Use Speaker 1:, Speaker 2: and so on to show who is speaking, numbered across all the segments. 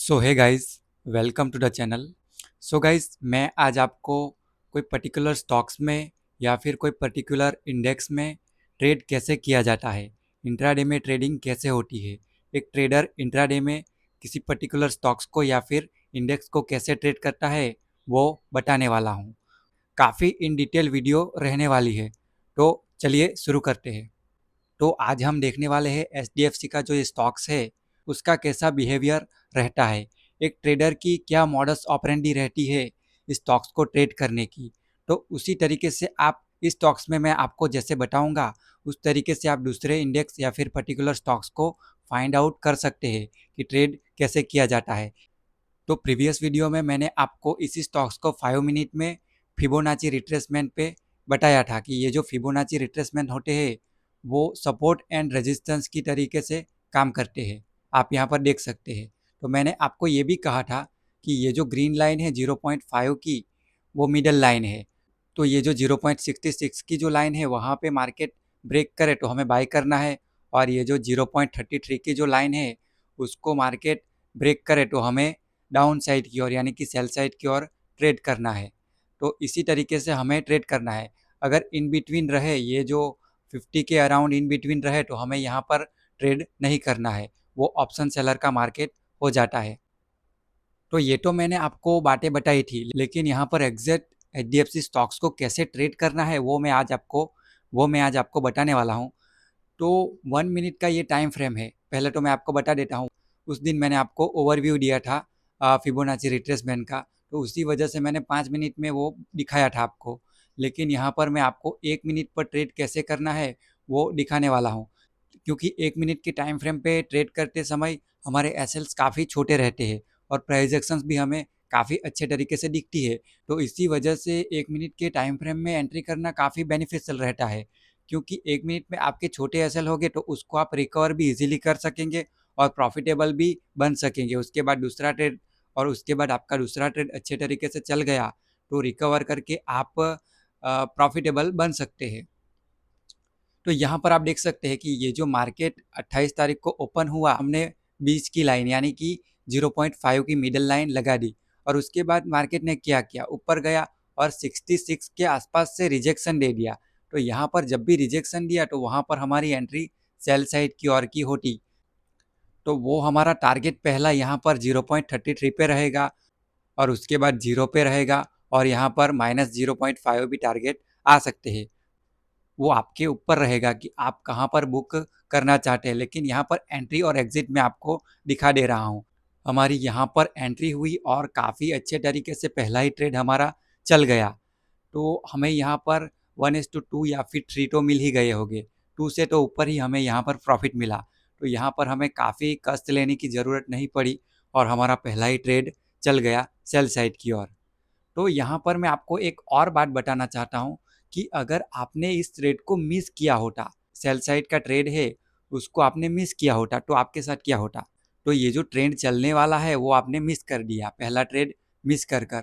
Speaker 1: सो है guys, welcome to the channel. So guys, मैं आज आपको कोई पर्टिकुलर स्टॉक्स में या फिर कोई पर्टिकुलर इंडेक्स में ट्रेड कैसे किया जाता है, इंट्राडे में ट्रेडिंग कैसे होती है, एक ट्रेडर इंट्राडे में किसी पर्टिकुलर स्टॉक्स को या फिर इंडेक्स को कैसे ट्रेड करता है, वो बताने वाला हूँ। काफ़ी इन डिटेल वीडियो रहने वाली है, तो चलिए शुरू करते हैं। तो आज हम देखने वाले हैं एचडीएफसी का जो ये स्टॉक्स है उसका कैसा बिहेवियर रहता है, एक ट्रेडर की क्या मॉडस ऑपरेंडी रहती है इस स्टॉक्स को ट्रेड करने की। तो उसी तरीके से आप इस स्टॉक्स में मैं आपको जैसे बताऊंगा उस तरीके से आप दूसरे इंडेक्स या फिर पर्टिकुलर स्टॉक्स को फाइंड आउट कर सकते हैं कि ट्रेड कैसे किया जाता है। तो प्रीवियस वीडियो में मैंने आपको इसी स्टॉक्स को 5 मिनट में फिबोनाची रिट्रेसमेंट पे बताया था कि ये जो फिबोनाची रिट्रेसमेंट होते हैं वो सपोर्ट एंड रेजिस्टेंस की तरीके से काम करते हैं। आप यहाँ पर देख सकते हैं। तो मैंने आपको ये भी कहा था कि ये जो ग्रीन लाइन है 0.5 की, वो मिडल लाइन है। तो ये जो 0.66 की जो लाइन है वहाँ पे मार्केट ब्रेक करे तो हमें बाय करना है, और ये जो 0.33 की जो लाइन है उसको मार्केट ब्रेक करे तो हमें डाउन साइड की ओर यानी कि सेल साइड की ओर ट्रेड करना है। तो इसी तरीके से हमें ट्रेड करना है। अगर इन बिटवीन रहे, ये जो 50 के अराउंड इन बिटवीन रहे, तो हमें यहाँ पर ट्रेड नहीं करना है, वो ऑप्शन सेलर का मार्केट हो जाता है। तो ये तो मैंने आपको बातें बताई थी, लेकिन यहाँ पर एग्जैक्ट एचडीएफसी स्टॉक्स को कैसे ट्रेड करना है वो मैं आज आपको बताने वाला हूँ। तो 1 मिनट का ये टाइम फ्रेम है, पहले तो मैं आपको बता देता हूँ। उस दिन मैंने आपको ओवरव्यू दिया था फिबोनाची रिट्रेसमेंट का, तो उसी वजह से मैंने 5 मिनट में वो दिखाया था आपको। लेकिन यहाँ पर मैं आपको 1 मिनट पर ट्रेड कैसे करना है वो दिखाने वाला हूँ, क्योंकि 1 मिनट के टाइम फ्रेम पे ट्रेड करते समय हमारे एसएल्स काफ़ी छोटे रहते हैं और प्राइजेक्शंस भी हमें काफ़ी अच्छे तरीके से दिखती है। तो इसी वजह से 1 मिनट के टाइम फ्रेम में एंट्री करना काफ़ी बेनिफिशियल रहता है, क्योंकि 1 मिनट में आपके छोटे एसएल होंगे तो उसको आप रिकवर भी इजीली कर सकेंगे और प्रॉफिटेबल भी बन सकेंगे। उसके बाद दूसरा ट्रेड, और उसके बाद आपका दूसरा ट्रेड अच्छे तरीके से चल गया तो रिकवर करके आप प्रॉफिटेबल बन सकते हैं। तो यहाँ पर आप देख सकते हैं कि ये जो मार्केट 28 तारीख को ओपन हुआ, हमने 20 की लाइन यानी कि 0.5 की मिडल लाइन लगा दी, और उसके बाद मार्केट ने क्या किया, ऊपर गया और 66 के आसपास से रिजेक्शन दे दिया। तो यहाँ पर जब भी रिजेक्शन दिया तो वहाँ पर हमारी एंट्री सेल साइड की ओर की होती। तो वो हमारा टारगेट पहला यहाँ पर 0.33 पे रहेगा, और उसके बाद 0 पे रहेगा, और यहाँ पर -0.5 भी टारगेट आ सकते हैं। वो आपके ऊपर रहेगा कि आप कहाँ पर बुक करना चाहते हैं, लेकिन यहाँ पर एंट्री और एग्जिट में आपको दिखा दे रहा हूँ। हमारी यहाँ पर एंट्री हुई और काफ़ी अच्छे तरीके से पहला ही ट्रेड हमारा चल गया। तो हमें यहाँ पर 1:2 या फिर 3 तो मिल ही गए होंगे, 2 से तो ऊपर ही हमें यहाँ पर प्रॉफिट मिला। तो यहाँ पर हमें काफ़ी कष्ट लेने की ज़रूरत नहीं पड़ी और हमारा पहला ही ट्रेड चल गया सेल साइड की ओर। तो यहाँ पर मैं आपको एक और बात बताना चाहता हूँ कि अगर आपने इस ट्रेड को मिस किया होता, सेल साइड का ट्रेड है उसको आपने मिस किया होता, तो आपके साथ क्या होता। तो ये जो ट्रेंड चलने वाला है वो आपने मिस कर दिया, पहला ट्रेड मिस कर कर।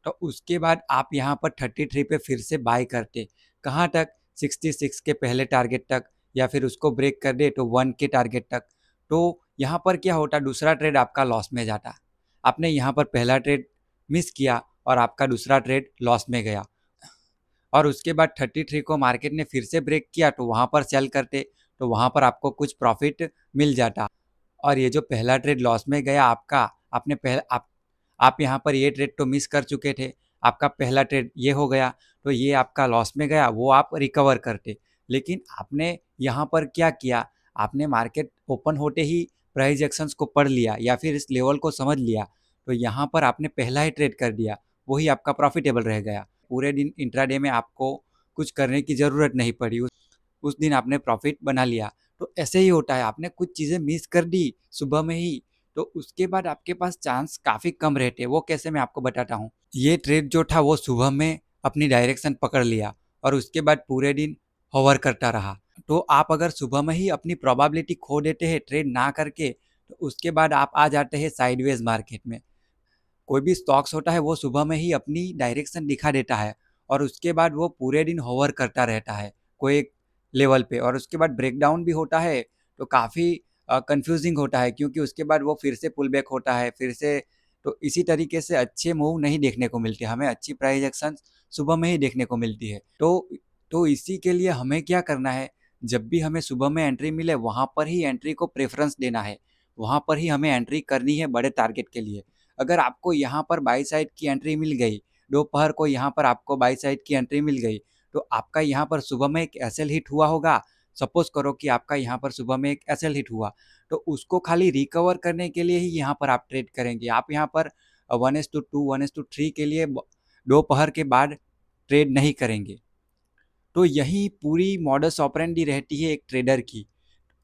Speaker 1: तो उसके बाद आप यहाँ पर 33 पे फिर से बाय करते, कहाँ तक, 66 के पहले टारगेट तक, या फिर उसको ब्रेक कर दे तो 1 के टारगेट तक। तो यहाँ पर क्या होता, दूसरा ट्रेड आपका लॉस में जाता। आपने यहाँ पर पहला ट्रेड मिस किया और आपका दूसरा ट्रेड लॉस में गया, और उसके बाद 33 को मार्केट ने फिर से ब्रेक किया तो वहाँ पर सेल करते, तो वहाँ पर आपको कुछ प्रॉफिट मिल जाता। और ये जो पहला ट्रेड लॉस में गया आपका, आपने पहले आप यहाँ पर ये ट्रेड तो मिस कर चुके थे, आपका पहला ट्रेड ये हो गया, तो ये आपका लॉस में गया, वो आप रिकवर करते। लेकिन आपने यहाँ पर क्या किया, आपने मार्केट ओपन होते ही प्राइस एक्शंस को पढ़ लिया या फिर इस लेवल को समझ लिया, तो यहाँ पर आपने पहला ही ट्रेड कर दिया, वही आपका प्रॉफिटेबल रह गया। पूरे दिन इंट्राडे में आपको कुछ करने की ज़रूरत नहीं पड़ी, उस दिन आपने प्रॉफिट बना लिया। तो ऐसे ही होता है, आपने कुछ चीज़ें मिस कर दी सुबह में ही, तो उसके बाद आपके पास चांस काफ़ी कम रहते हैं। वो कैसे, मैं आपको बताता हूँ। ये ट्रेड जो था वो सुबह में अपनी डायरेक्शन पकड़ लिया और उसके बाद पूरे दिन होवर करता रहा। तो आप अगर सुबह में ही अपनी प्रोबेबिलिटी खो देते हैं ट्रेड ना करके, तो उसके बाद आप आ जाते हैं साइडवेज मार्केट में। कोई भी स्टॉक्स होता है वो सुबह में ही अपनी डायरेक्शन दिखा देता है और उसके बाद वो पूरे दिन होवर करता रहता है कोई एक लेवल पे, और उसके बाद ब्रेकडाउन भी होता है तो काफ़ी कंफ्यूजिंग होता है, क्योंकि उसके बाद वो फिर से पुल बैक होता है फिर से। तो इसी तरीके से अच्छे मूव नहीं देखने को मिलते, हमें अच्छी प्राइस एक्शन सुबह में ही देखने को मिलती है। तो इसी के लिए हमें क्या करना है, जब भी हमें सुबह में एंट्री मिले वहाँ पर ही एंट्री को प्रेफरेंस देना है, वहाँ पर ही हमें एंट्री करनी है बड़े टारगेट के लिए। अगर आपको यहाँ पर बाई साइड की एंट्री मिल गई, दोपहर को यहाँ पर आपको बाई साइड की एंट्री मिल गई, तो आपका यहाँ पर सुबह में एक एसएल हिट हुआ होगा। सपोज करो कि आपका यहाँ पर सुबह में एक एसएल हिट हुआ, तो उसको खाली रिकवर करने के लिए ही यहाँ पर आप ट्रेड करेंगे। आप यहाँ पर 1:2 1:3 के लिए दोपहर के बाद ट्रेड नहीं करेंगे। तो यही पूरी मॉडस ऑपरेंडी रहती है एक ट्रेडर की।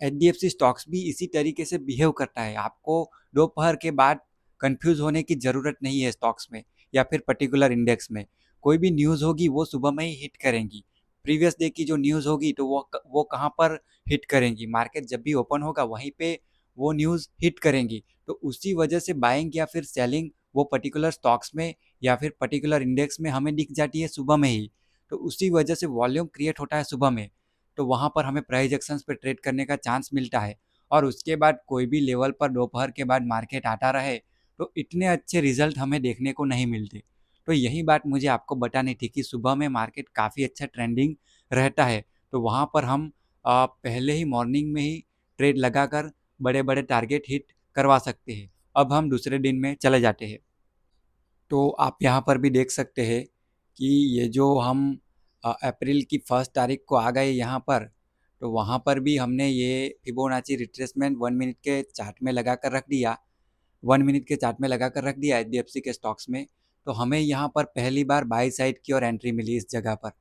Speaker 1: एचडीएफसी स्टॉक्स भी इसी तरीके से बिहेव करता है। आपको दोपहर के बाद कंफ्यूज होने की ज़रूरत नहीं है स्टॉक्स में या फिर पर्टिकुलर इंडेक्स में। कोई भी न्यूज़ होगी वो सुबह में ही हिट करेंगी। प्रीवियस डे की जो न्यूज़ होगी तो वो कहाँ पर हिट करेंगी, मार्केट जब भी ओपन होगा वहीं पे वो न्यूज़ हिट करेंगी। तो उसी वजह से बाइंग या फिर सेलिंग वो पर्टिकुलर स्टॉक्स में या फिर पर्टिकुलर इंडेक्स में हमें दिख जाती है सुबह में ही। तो उसी वजह से वॉल्यूम क्रिएट होता है सुबह में, तो वहाँ पर हमें प्राइस एक्शंस पे ट्रेड करने का चांस मिलता है। और उसके बाद कोई भी लेवल पर दोपहर के बाद मार्केट आता रहे तो इतने अच्छे रिजल्ट हमें देखने को नहीं मिलते। तो यही बात मुझे आपको बतानी थी कि सुबह में मार्केट काफ़ी अच्छा ट्रेंडिंग रहता है, तो वहाँ पर हम पहले ही मॉर्निंग में ही ट्रेड लगाकर बड़े बड़े टारगेट हिट करवा सकते हैं। अब हम दूसरे दिन में चले जाते हैं। तो आप यहाँ पर भी देख सकते हैं कि ये जो हम अप्रैल की 1 तारीख को आ गए यहाँ पर, तो वहाँ पर भी हमने ये फिबोनाची रिट्रेसमेंट 1 मिनट के चार्ट में लगा कर रख दिया, 1 मिनट के चार्ट में लगा कर रख दिया एचडीएफसी के स्टॉक्स में। तो हमें यहाँ पर पहली बार बाई साइड की और एंट्री मिली इस जगह पर।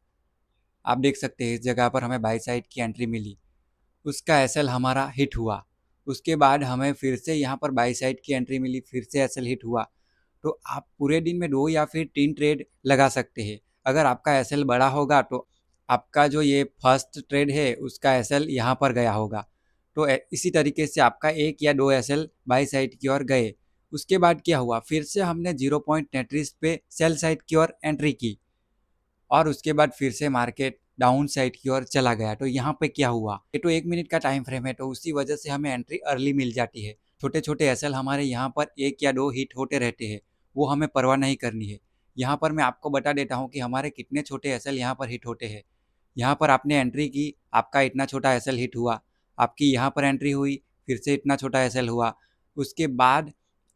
Speaker 1: आप देख सकते हैं इस जगह पर हमें बाई साइड की एंट्री मिली, उसका एसएल हमारा हिट हुआ। उसके बाद हमें फिर से यहाँ पर बाई साइड की एंट्री मिली, फिर से एसएल हिट हुआ। तो आप पूरे दिन में 2 या फिर 3 ट्रेड लगा सकते हैं। अगर आपका एसएल बड़ा होगा तो आपका जो ये फर्स्ट ट्रेड है उसका एसएल यहाँ पर गया होगा। तो इसी तरीके से आपका 1 या 2 एसएल बाई साइड की ओर गए। उसके बाद क्या हुआ, फिर से हमने 0.33 पे सेल साइड की ओर एंट्री की और उसके बाद फिर से मार्केट डाउन साइड की ओर चला गया। तो यहाँ पे क्या हुआ, ये तो 1 मिनट का टाइम फ्रेम है, तो उसी वजह से हमें एंट्री अर्ली मिल जाती है। छोटे छोटे एसएल हमारे यहाँ पर 1 या 2 हिट होते रहते हैं, वो हमें परवाह नहीं करनी है। यहाँ पर मैं आपको बता देता हूँ कि हमारे कितने छोटे एसएल यहाँ पर हिट होते हैं। यहाँ पर आपने एंट्री की, आपका इतना छोटा एसएल हिट हुआ, आपकी यहाँ पर एंट्री हुई, फिर से इतना छोटा एसएल हुआ। उसके बाद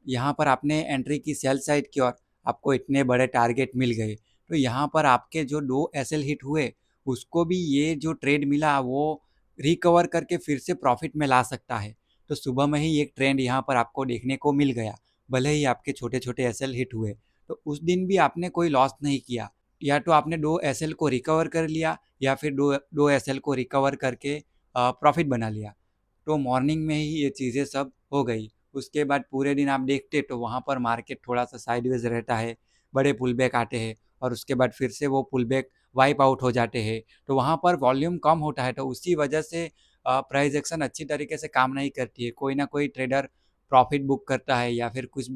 Speaker 1: यहाँ पर आपने एंट्री की सेल साइड की ओर, आपको इतने बड़े टारगेट मिल गए। तो यहाँ पर आपके जो 2 एसएल हिट हुए उसको भी ये जो ट्रेड मिला वो रिकवर करके फिर से प्रॉफिट में ला सकता है। तो सुबह में ही एक ट्रेंड यहाँ पर आपको देखने को मिल गया, भले ही आपके छोटे छोटे एसएल हिट हुए। तो उस दिन भी आपने कोई लॉस नहीं किया, या तो आपने 2 एसएल को रिकवर कर लिया या फिर दो एसएल को रिकवर करके प्रॉफिट बना लिया। तो मॉर्निंग में ही ये चीज़ें सब हो गई। उसके बाद पूरे दिन आप देखते तो वहाँ पर मार्केट थोड़ा सा साइडवेज रहता है, बड़े पुल बैक आते हैं और उसके बाद फिर से वो पुल बैक वाइप आउट हो जाते हैं। तो वहाँ पर वॉल्यूम कम होता है, तो उसी वजह से प्राइस एक्शन अच्छी तरीके से काम नहीं करती है। कोई ना कोई ट्रेडर प्रॉफिट बुक करता है या फिर कुछ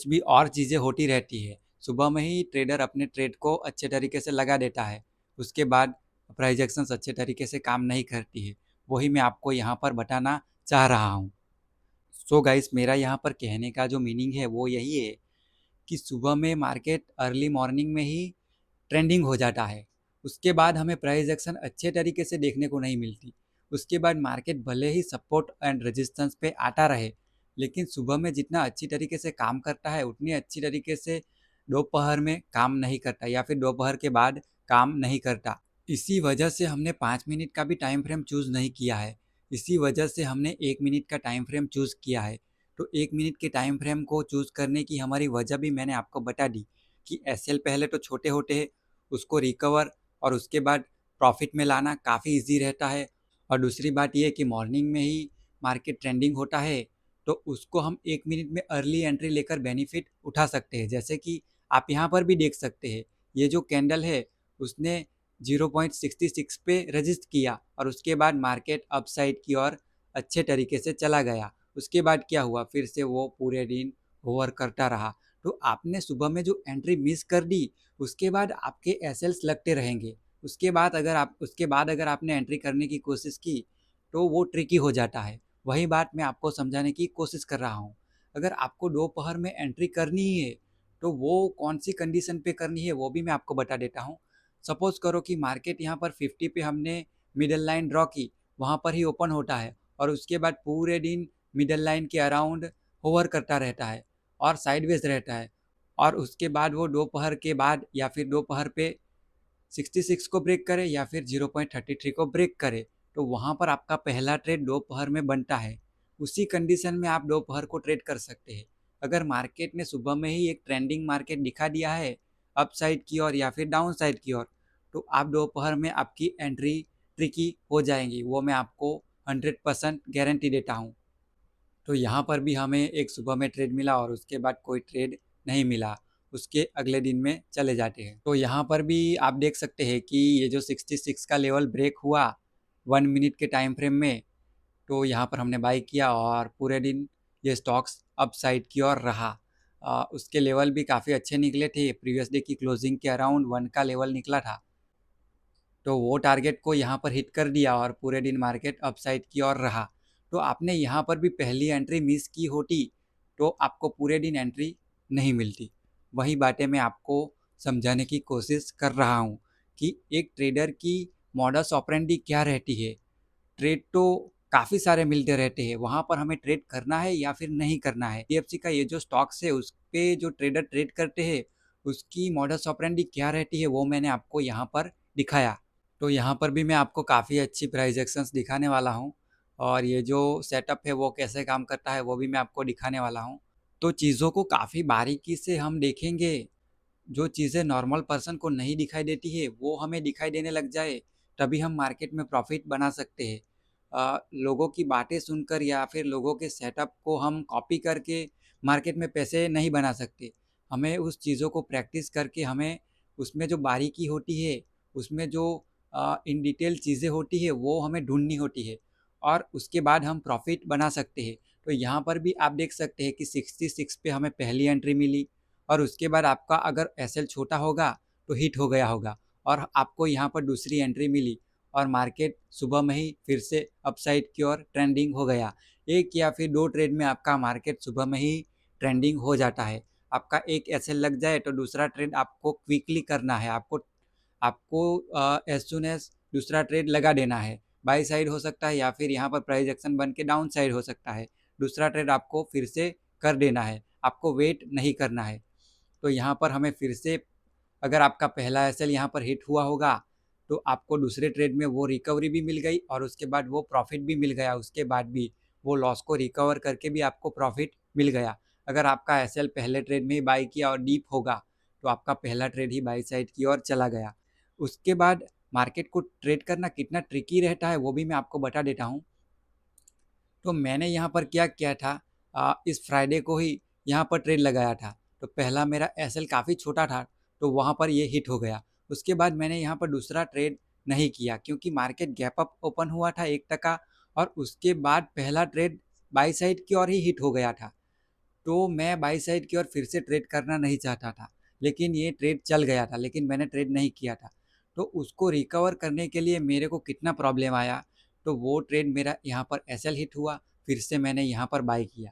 Speaker 1: भी और चीज़ें होती रहती है। सुबह में ही ट्रेडर अपने ट्रेड को अच्छे तरीके से लगा देता है, उसके बाद प्राइस एक्शंस अच्छे तरीके से काम नहीं करती है। वही मैं आपको यहाँ पर बताना चाह रहा हूँ। सो गाइस, मेरा यहाँ पर कहने का जो मीनिंग है वो यही है कि सुबह में मार्केट अर्ली मॉर्निंग में ही ट्रेंडिंग हो जाता है। उसके बाद हमें प्राइस एक्शन अच्छे तरीके से देखने को नहीं मिलती। उसके बाद मार्केट भले ही सपोर्ट एंड रेजिस्टेंस पे आता रहे, लेकिन सुबह में जितना अच्छी तरीके से काम करता है उतनी अच्छी तरीके से दोपहर में काम नहीं करता या फिर दोपहर के बाद काम नहीं करता। इसी वजह से हमने 5 मिनट का भी टाइम फ्रेम चूज़ नहीं किया है। इसी वजह से हमने 1 मिनट का टाइम फ्रेम चूज़ किया है। तो 1 मिनट के टाइम फ्रेम को चूज़ करने की हमारी वजह भी मैंने आपको बता दी कि एसएल पहले तो छोटे होते हैं, उसको रिकवर और उसके बाद प्रॉफिट में लाना काफ़ी इजी रहता है। और दूसरी बात ये कि मॉर्निंग में ही मार्केट ट्रेंडिंग होता है, तो उसको हम 1 मिनट में अर्ली एंट्री लेकर बेनिफिट उठा सकते हैं। जैसे कि आप यहाँ पर भी देख सकते हैं, ये जो कैंडल है उसने 0.66 पे रजिस्ट किया और उसके बाद मार्केट अपसाइड की ओर अच्छे तरीके से चला गया। उसके बाद क्या हुआ, फिर से वो पूरे दिन होवर करता रहा। तो आपने सुबह में जो एंट्री मिस कर दी, उसके बाद आपके एसएल्स लगते रहेंगे। उसके बाद अगर आपने एंट्री करने की कोशिश की तो वो ट्रिकी हो जाता है। वही बात मैं आपको समझाने की कोशिश कर रहा हूँ। अगर आपको दोपहर में एंट्री करनी ही है तो वो कौन सी कंडीशन पे करनी है वो भी मैं आपको बता देता हूँ। सपोज करो कि मार्केट यहाँ पर 50 पे हमने मिडल लाइन ड्रॉ की, वहाँ पर ही ओपन होता है और उसके बाद पूरे दिन मिडल लाइन के अराउंड होवर करता रहता है और साइडवेज रहता है, और उसके बाद वो दोपहर के बाद या फिर दोपहर पे 66 को ब्रेक करे या फिर 0.33 को ब्रेक करे, तो वहाँ पर आपका पहला ट्रेड दोपहर में बनता है। उसी कंडीशन में आप दोपहर को ट्रेड कर सकते हैं। अगर मार्केट ने सुबह में ही एक ट्रेंडिंग मार्केट दिखा दिया है अप साइड की ओर या फिर डाउन साइड की ओर, तो आप दोपहर में आपकी एंट्री ट्रिकी हो जाएंगी, वो मैं आपको 100% गारंटी देता हूँ। तो यहाँ पर भी हमें एक सुबह में ट्रेड मिला और उसके बाद कोई ट्रेड नहीं मिला, उसके अगले दिन में चले जाते हैं। तो यहाँ पर भी आप देख सकते हैं कि ये जो 66 का लेवल ब्रेक हुआ 1 मिनट के टाइम फ्रेम में, तो यहाँ पर हमने बाई किया और पूरे दिन ये स्टॉक्स अप साइड की ओर रहा। उसके लेवल भी काफ़ी अच्छे निकले थे, प्रीवियस डे की क्लोजिंग के अराउंड 1 का लेवल निकला था, तो वो टारगेट को यहाँ पर हिट कर दिया और पूरे दिन मार्केट अपसाइड की ओर रहा। तो आपने यहाँ पर भी पहली एंट्री मिस की होती तो आपको पूरे दिन एंट्री नहीं मिलती। वही बातें मैं आपको समझाने की कोशिश कर रहा हूँ कि एक ट्रेडर की मॉडस ऑपरेंडी क्या रहती है। ट्रेड तो काफ़ी सारे मिलते रहते हैं, वहाँ पर हमें ट्रेड करना है या फिर नहीं करना है। एफसी का ये जो स्टॉक्स है उस पे जो ट्रेडर ट्रेड करते हैं उसकी मॉडस ऑपरेंडी क्या रहती है वो मैंने आपको यहाँ पर दिखाया। तो यहाँ पर भी मैं आपको काफ़ी अच्छी प्राइस एक्शंस दिखाने वाला हूँ और ये जो सेटअप है वो कैसे काम करता है वो भी मैं आपको दिखाने वाला हूँ। तो चीज़ों को काफ़ी बारीकी से हम देखेंगे, जो चीज़ें नॉर्मल पर्सन को नहीं दिखाई देती है वो हमें दिखाई देने लग जाए, तभी हम मार्केट में प्रॉफिट बना सकते हैं। लोगों की बातें सुनकर या फिर लोगों के सेटअप को हम कॉपी करके मार्केट में पैसे नहीं बना सकते। हमें उस चीज़ों को प्रैक्टिस करके हमें उसमें जो बारीकी होती है, उसमें जो इन डिटेल चीज़ें होती है वो हमें ढूंढनी होती है और उसके बाद हम प्रॉफिट बना सकते हैं। तो यहाँ पर भी आप देख सकते हैं कि 66 पे हमें पहली एंट्री मिली और उसके बाद आपका अगर एसएल छोटा होगा तो हिट हो गया होगा और आपको यहाँ पर दूसरी एंट्री मिली और मार्केट सुबह में ही फिर से अपसाइड की ओर ट्रेंडिंग हो गया। एक या फिर दो ट्रेड में आपका मार्केट सुबह में ही ट्रेंडिंग हो जाता है। आपका एक एसएल लग जाए तो दूसरा ट्रेड आपको क्विकली करना है, आपको आपको एज सुन एज दूसरा ट्रेड लगा देना है। बाई साइड हो सकता है या फिर यहाँ पर प्राइस एक्शन बन के डाउन साइड हो सकता है। दूसरा ट्रेड आपको फिर से कर देना है, आपको वेट नहीं करना है। तो यहाँ पर हमें फिर से, अगर आपका पहला एसएल यहाँ पर हिट हुआ होगा तो आपको दूसरे ट्रेड में वो रिकवरी भी मिल गई और उसके बाद वो प्रॉफिट भी मिल गया, उसके बाद भी वो लॉस को रिकवर करके भी आपको प्रॉफिट मिल गया। अगर आपका एसएल पहले ट्रेड में ही बाई किया और डीप होगा तो आपका पहला ट्रेड ही बाई साइड की ओर चला गया। उसके बाद मार्केट को ट्रेड करना कितना ट्रिकी रहता है वो भी मैं आपको बता देता हूँ। तो मैंने यहाँ पर क्या किया था, इस फ्राइडे को ही यहाँ पर ट्रेड लगाया था। तो पहला मेरा एसएल काफ़ी छोटा था तो वहाँ पर ये हिट हो गया। उसके बाद मैंने यहाँ पर दूसरा ट्रेड नहीं किया क्योंकि मार्केट गैप अप ओपन हुआ था 1 टका और उसके बाद पहला ट्रेड बाई साइड की ओर ही हिट हो गया था। तो मैं बाई साइड की ओर फिर से ट्रेड करना नहीं चाहता था, लेकिन ये ट्रेड चल गया था लेकिन मैंने ट्रेड नहीं किया था। तो उसको रिकवर करने के लिए मेरे को कितना प्रॉब्लम आया, तो वो ट्रेड मेरा यहाँ पर एसएल हिट हुआ, फिर से मैंने यहाँ पर बाई किया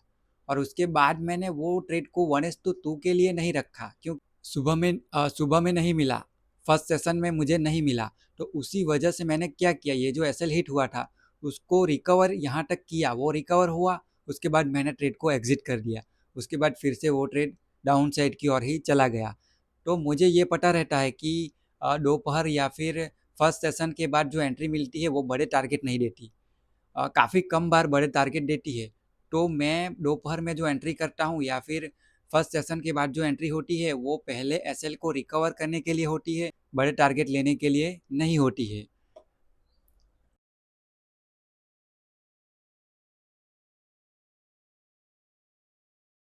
Speaker 1: और उसके बाद मैंने वो ट्रेड को 1:2 के लिए नहीं रखा क्यों सुबह में नहीं मिला, फर्स्ट सेशन में मुझे नहीं मिला। तो उसी वजह से मैंने क्या किया, ये जो एसएल हिट हुआ था उसको रिकवर यहाँ तक किया, वो रिकवर हुआ, उसके बाद मैंने ट्रेड को एग्जिट कर दिया। उसके बाद फिर से वो ट्रेड डाउन साइड की ओर ही चला गया। तो मुझे ये पता रहता है कि दोपहर या फिर फर्स्ट सेशन के बाद जो एंट्री मिलती है वो बड़े टारगेट नहीं देती, काफ़ी कम बार बड़े टारगेट देती है। तो मैं दोपहर में जो एंट्री करता हूँ या फिर फर्स्ट सेशन के बाद जो एंट्री होती है वो पहले एसएल को रिकवर करने के लिए होती है, बड़े टारगेट लेने के लिए नहीं होती है।